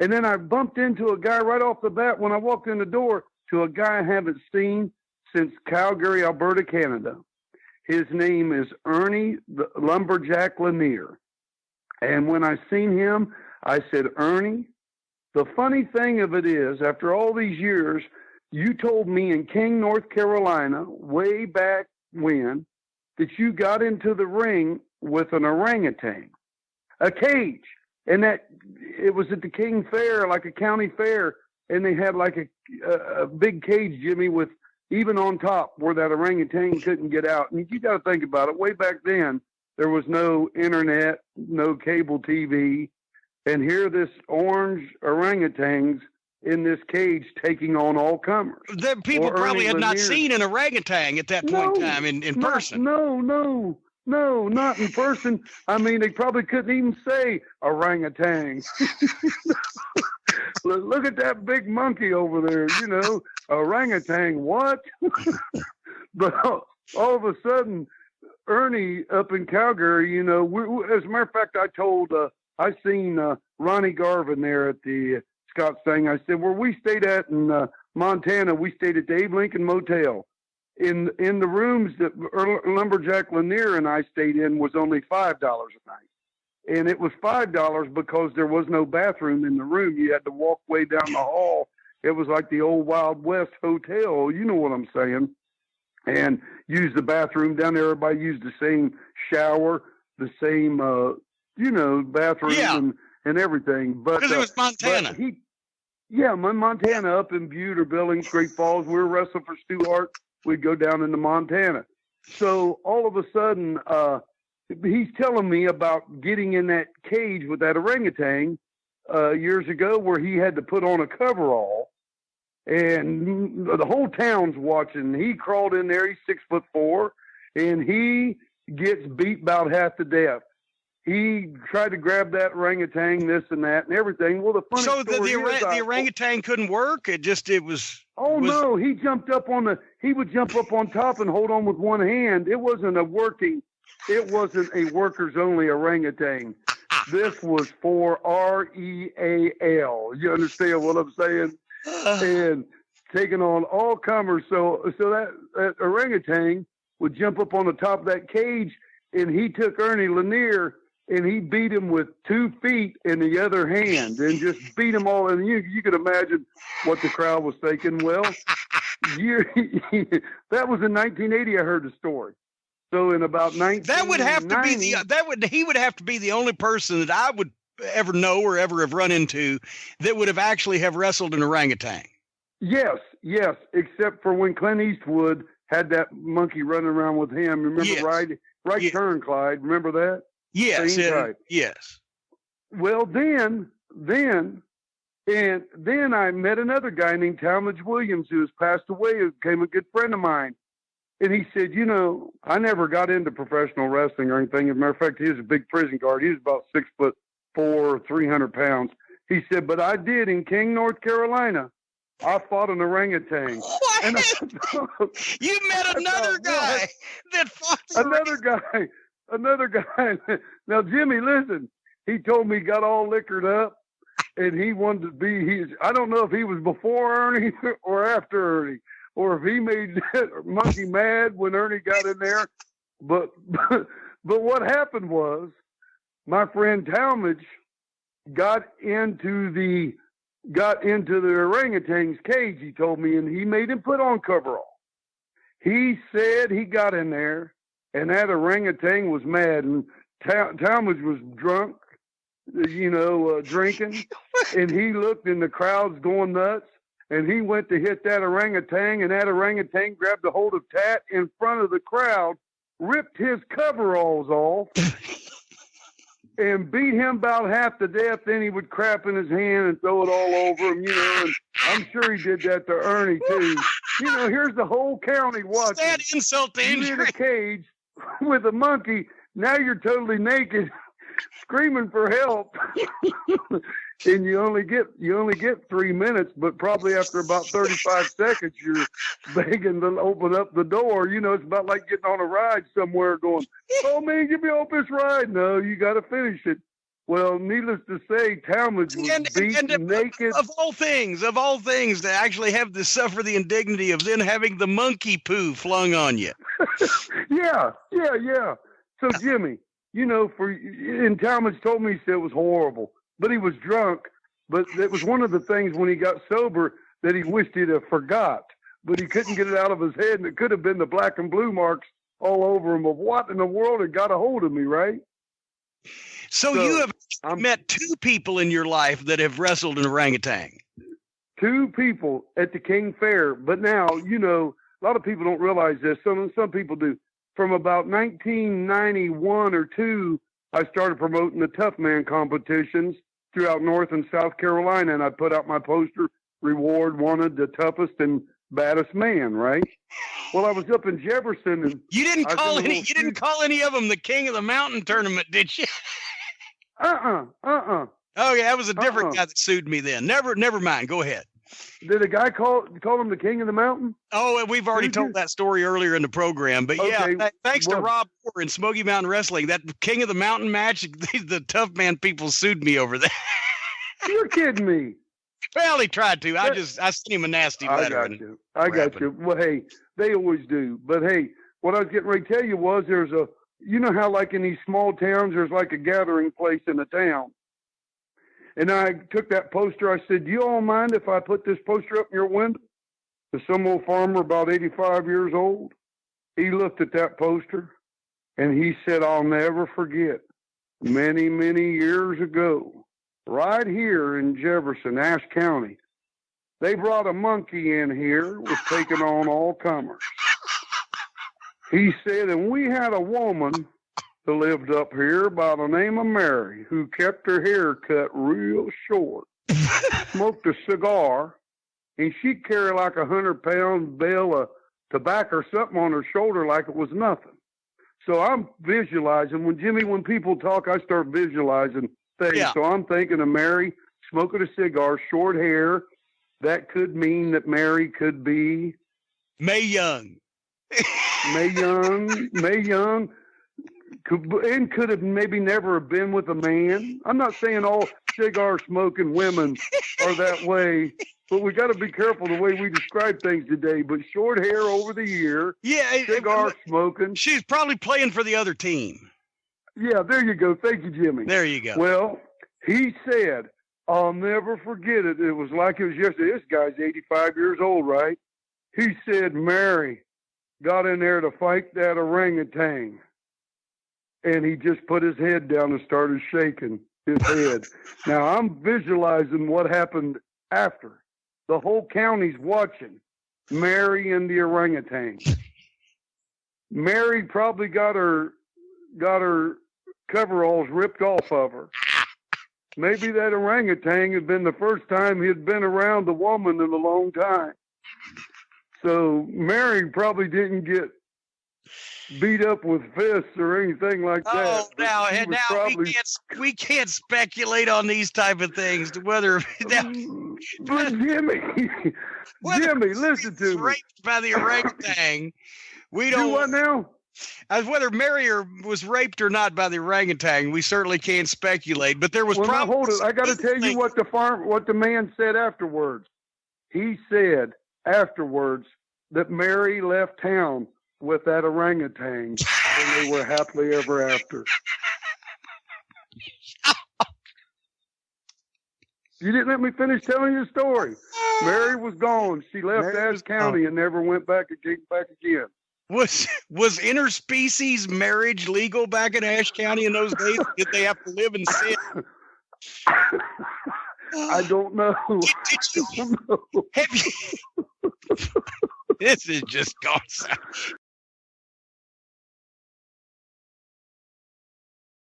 And then I bumped into a guy right off the bat when I walked in the door, to a guy I haven't seen since Calgary, Alberta, Canada. His name is Ernie the Lumberjack Lanier. And when I seen him, I said, Ernie, the funny thing of it is, after all these years, you told me in King, North Carolina, way back when, that you got into the ring with an orangutan, a cage. And that it was at the King Fair, like a county fair, and they had like a big cage, Jimmy, with even on top where that orangutan couldn't get out. And you got to think about it. Way back then, there was no internet, no cable TV. And here this orange orangutan's in this cage taking on all comers. The people probably had not seen an orangutan at that point in time in person. No, not in person. I mean, they probably couldn't even say orangutan. Look at that big monkey over there, orangutan, what? But all of a sudden, Ernie up in Calgary, as a matter of fact, I seen Ronnie Garvin there at the Scott's thing. I said, where we stayed at in Montana, we stayed at the Abe Lincoln Motel. In the rooms that Lumberjack Lanier and I stayed in was only $5 a night. And it was $5 because there was no bathroom in the room. You had to walk way down the hall. It was like the old Wild West hotel. You know what I'm saying? And use the bathroom down there. Everybody used the same shower, the same, bathroom and everything. But because it was Montana. Montana, up in Butte or Billings, Great Falls. We were wrestling for Stu Hart. We'd go down into Montana. So all of a sudden, he's telling me about getting in that cage with that orangutan years ago, where he had to put on a coverall, and the whole town's watching. He crawled in there. He's 6'4", and he gets beat about half to death. He tried to grab that orangutan, this and that, and everything. Well, the funny story is, the orangutan couldn't work. It was. No! He jumped up he would jump up on top and hold on with one hand. It wasn't a worker's only orangutan. This was for REAL. You understand what I'm saying? And taking on all comers. So that orangutan would jump up on the top of that cage, and he took Ernie Lanier and he beat him with 2 feet in the other hand and just beat him all. And you could imagine what the crowd was thinking. Well, that was in 1980. I heard the story. So in about 1990, that would have to be he would have to be the only person that I would ever know or ever have run into that would have actually have wrestled an orangutan. Yes, except for when Clint Eastwood had that monkey running around with him. Remember, yes. Right turn, Clyde. Remember that? Yes, yes. Well, then I met another guy named Talmadge Williams, who has passed away, who became a good friend of mine. And he said, I never got into professional wrestling or anything. As a matter of fact, he was a big prison guard. He was about 6'4", 300 pounds. He said, but I did in King, North Carolina. I fought an orangutan. What? And You met another guy that fought another guy. Now, Jimmy, listen, he told me he got all liquored up and he wanted to be, I don't know if he was before Ernie or after Ernie, or if he made that monkey mad when Ernie got in there. But what happened was my friend Talmadge got into the orangutan's cage, he told me, and he made him put on coverall. He said he got in there, and that orangutan was mad, and Talmadge was drunk, drinking, and he looked, and the crowd's going nuts, and he went to hit that orangutan, and that orangutan grabbed a hold of Tat in front of the crowd, ripped his coveralls off, and beat him about half to death. Then he would crap in his hand and throw it all over him, and I'm sure he did that to Ernie too. Here's the whole county watching. That insult to injury. You're in a cage with a monkey. Now you're totally naked, screaming for help. And you only get 3 minutes, but probably after about 35 seconds, you're begging to open up the door. It's about like getting on a ride somewhere going, oh man, get me off this ride. No, you got to finish it. Well, needless to say, Talmadge was beaten naked. Of all things, to actually have to suffer the indignity of then having the monkey poo flung on you. Yeah. So, Jimmy, and Talmadge told me, he said it was horrible, but he was drunk. But it was one of the things when he got sober that he wished he'd have forgot, but he couldn't get it out of his head, and it could have been the black and blue marks all over him of what in the world had got a hold of me, right? So you have met two people in your life that have wrestled an orangutan. Two people at the King Fair. But now, a lot of people don't realize this. Some people do. From about 1991 or 2, I started promoting the Tough Man competitions throughout North and South Carolina, and I put out my poster, Reward Wanted, the toughest and baddest man, right? Well, I was up in Jefferson, and you didn't call any of them the King of the Mountain tournament, did you? Oh yeah, that was a different guy that sued me then. Never mind. Go ahead. Did a guy call him the King of the Mountain? Oh, we've already told that story earlier in the program. But okay. Thanks to Rob Moore and Smoky Mountain Wrestling, that King of the Mountain match, the Tough Man people sued me over that. You're kidding me. Well, he tried to. I sent him a nasty letter. I got you. Well, hey, they always do. But hey, what I was getting ready to tell you was there's how like in these small towns, there's like a gathering place in the town. And I took that poster. I said, do you all mind if I put this poster up in your window? To some old farmer about 85 years old. He looked at that poster and he said, I'll never forget. Many, many years ago, right here in Jefferson, Ashe County, they brought a monkey in here, was taking on all comers. He said, and we had a woman who lived up here by the name of Mary, who kept her hair cut real short, smoked a cigar, and she'd carry like 100-pound bale of tobacco or something on her shoulder like it was nothing. So I'm visualizing. When people talk, I start visualizing things. Yeah. So I'm thinking of Mary smoking a cigar, short hair. That could mean that Mary could be Mae Young. Mae Young. Could have maybe never have been with a man. I'm not saying all cigar smoking women are that way, but we got to be careful the way we describe things today. But short hair over the year, cigar smoking. She's probably playing for the other team. Yeah, there you go. Thank you, Jimmy. There you go. Well, he said, I'll never forget it. It was like it was yesterday. This guy's 85 years old, right? He said, Mary got in there to fight that orangutan. And he just put his head down and started shaking his head. Now, I'm visualizing what happened after. The whole county's watching Mary and the orangutan. Mary probably got her coveralls ripped off of her. Maybe that orangutan had been the first time he'd been around the woman in a long time. So Mary probably didn't get beat up with fists or anything like that. Oh, now we can't speculate on these type of things. Whether but Jimmy, listen to me. Raped by the orangutan. We don't. Do what now? As whether Mary was raped or not by the orangutan, we certainly can't speculate. But there was probably. Hold it. I got to tell you what the man said afterwards. He said afterwards that Mary left town with that orangutan, and they were happily ever after. You didn't let me finish telling you the story. Mary was gone. She left Ashe County and never went back again. Was interspecies marriage legal back in Ashe County in those days? Did they have to live in sin? I don't know. Have you? This is just gone south.